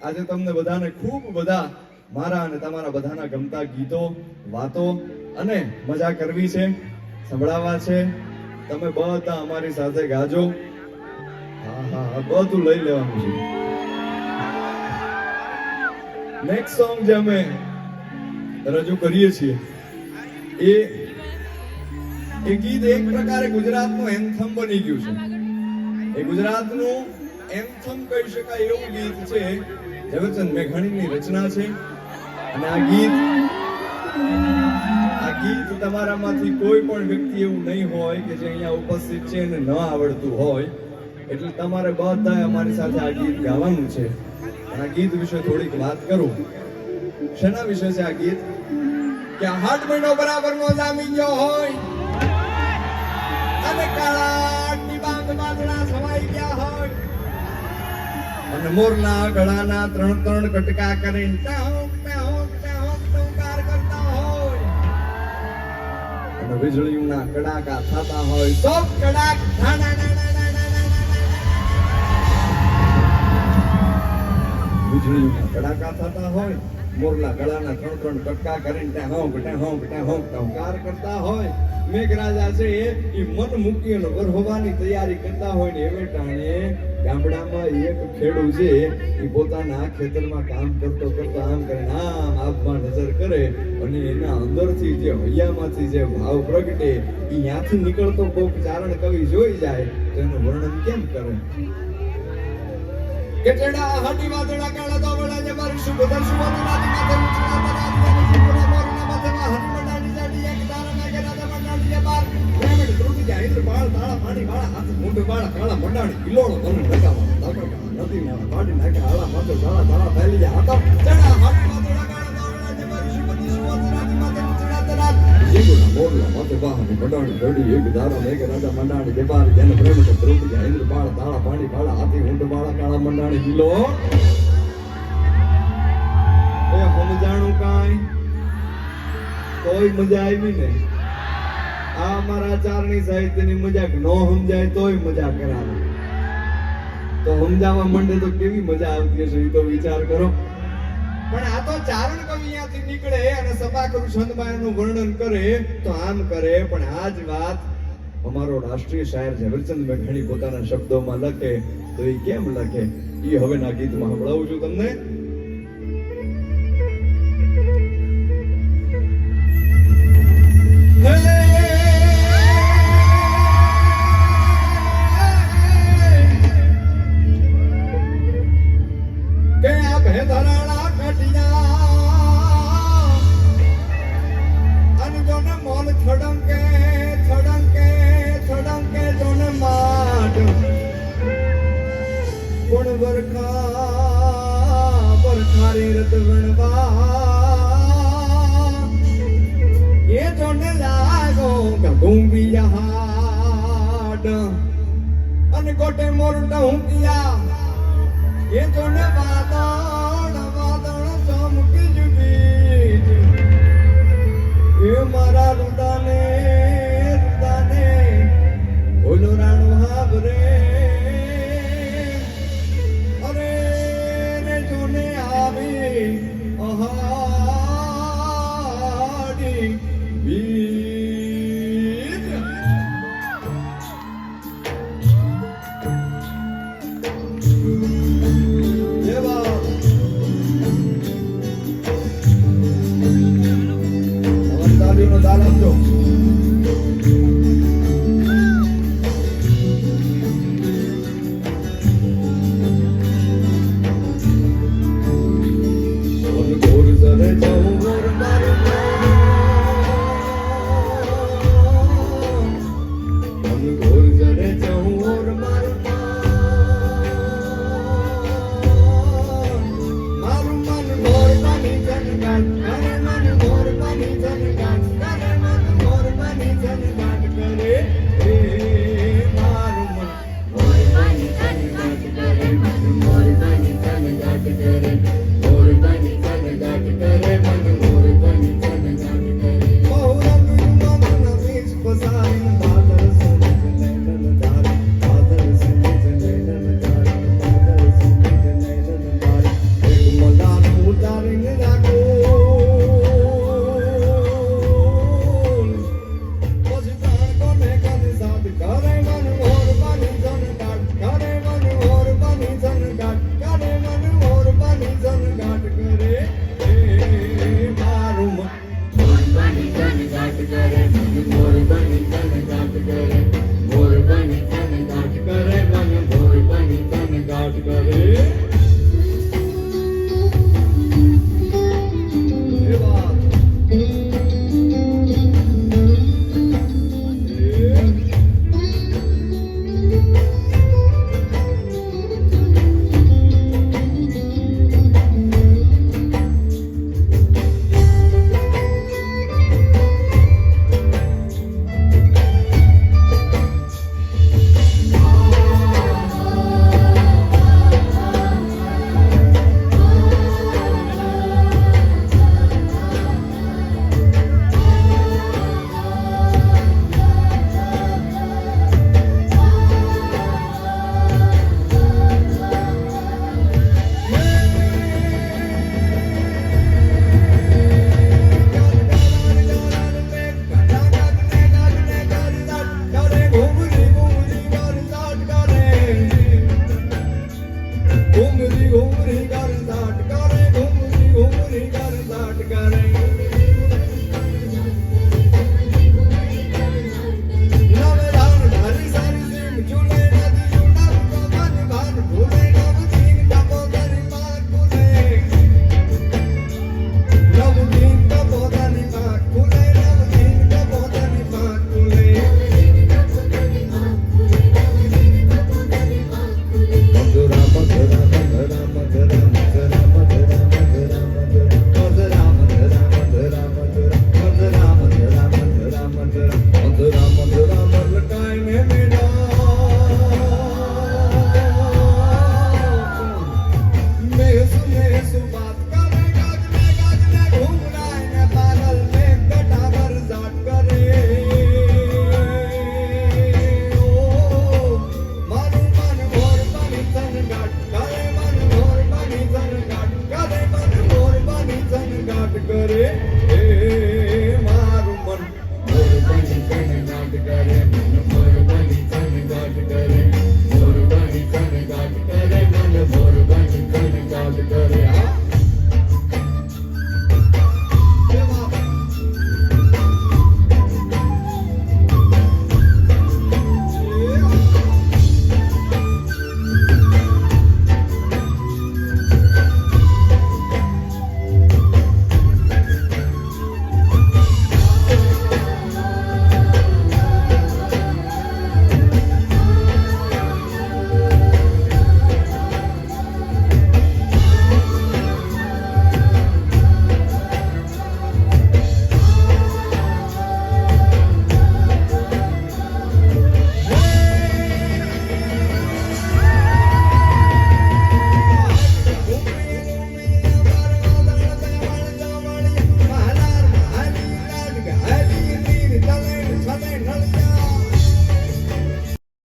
આજે તમને બધાને ખૂબ બધા મારા અને તમારા બધાના ગમતા ગીતો, વાતો અને મજા કરવી છે, સંભળાવવા છે. તમે બધા અમારી સાથે ગાજો. હા બધું લઈ લેવાનું છે. નેક્સ્ટ સોંગ જે અમે રજૂ કરીએ છીએ એ ગીત એક પ્રકારે ગુજરાતનું એન્થમ બની ગયું છે. એ ગુજરાતનું એન્થમ કહી શકાય એવું ગીત છે. ઝવેરચંદ મેઘાણીની રચના છે અને આ ગીત તમારામાંથી કોઈ પણ વ્યક્તિ એવું નહીં હોય કે જે અહીંયા ઉપસ્થિત છે અને ન આવડતું હોય. એટલે તમારે બધાએ અમારી સાથે આ ગીત ગાવાનું છે. અને આ ગીત વિશે થોડીક વાત કરું. શેના વિશે છે આ ગીત? કે હાથ મહિનો બરાબરનો જામી ગયો હોય અને કાળાની બાંધણા સમાઈ ગયા હોય અને મોરના ગળાના ત્રણ ત્રણ કટકા કરીને ટંકાર કરતા હોય અને વીજળીના કડાકા થતા હોય તો કડાક વીજળીના કડાકા થતા હોય, મોરના ગળાના ત્રણ ત્રણ કટકા કરીને ટંકાર કરતા હોય. મેઘરાજા છે એ મન મૂકી અને વરહવાની તૈયારી કરતા હોય ને એવે ટાણે ગામડામાં એક ખેડૂત છે એ પોતાના ખેતરમાં કામ કરતો આમ કરે આમ આબમાં નજર કરે અને એના અંદરથી જે હૈયામાંથી જે ભાવ પ્રગટે એ ત્યાંથી નીકળતો કોક ચારણ કવિ જોઈ જાય તો એનું વર્ણન કેમ કરે? કે ચડા હટી વાદળા કાળા દોવડા જે મારી શુભ દર્શન નાથી માથે ઉચકા તરાદી પૂરા મોરના માથે હરી મંડાની જાડી એક તારા કે રાજા મંડાની જે બાર પ્રેમડ ધ્રુતિ જાય ઇન્દ્ર બાળ તાળા પાણી વાળા હાથ મોઢ વાળા કાળા મંડાણી કિલોળો તને નકાવા નકા નદી મારા પાડી નાખે હાળા માથે તાળા ફેલી જાય હતા ચડા હટી વાદળા કાળા દોવડા જે મારી શુભ દર્શન નાથી માથે ઉચકા તરાદી જીગુના મોરના માથે બહાની મંડાણી દડી એક તારા મેઘ રાજા મંડાણી જે બાર જેને પ્રેમડ ધ્રુતિ જાય ઇન્દ્ર બાળ તાળા પાણી વાળા હાથી ઊંટ વાળા કાળા મંડાણી કિલો એ સમજાણું કાંઈ તોય મજા આવી ને? આ અમારા આચારની સાહિત્યની મજાક નો સમજાય તોય મજા કરાવે. તો સમજાવવા માંડે તો કેવી મજા આવતી હશે એ તો વિચાર કરો. પણ આ તો ચારણ કવિ અહીંયાથી નીકળે અને સભાખરું છંદમાયાનું વર્ણન કરે તો આમ કરે. પણ આ જ વાત અમારો રાષ્ટ્રીય શાયર ઝવેરચંદ મેઘાણી પોતાના શબ્દોમાં લખે તો એ કેમ લખે એ હવેના ગીતમાં સંભળાવું છું તમને. કે આ ભેધરાળા કટિયા અને જોને મોલ થડંકે જોને માટ ગુણ બરખારી રત વણવા એ જોને લાગો ગૂંગી હાડ અને કોટે મોરટા હુંકિયા એ જોને વાદળ ચમકી જુગી એ મારા રૂદાને ઓલો રાણો હાબરે અરે ને જોને આવી અહાડી બીજ દેવા અવતારીનો દાન આપજો. કરે એ મારું મન મોર બની નાદ કરે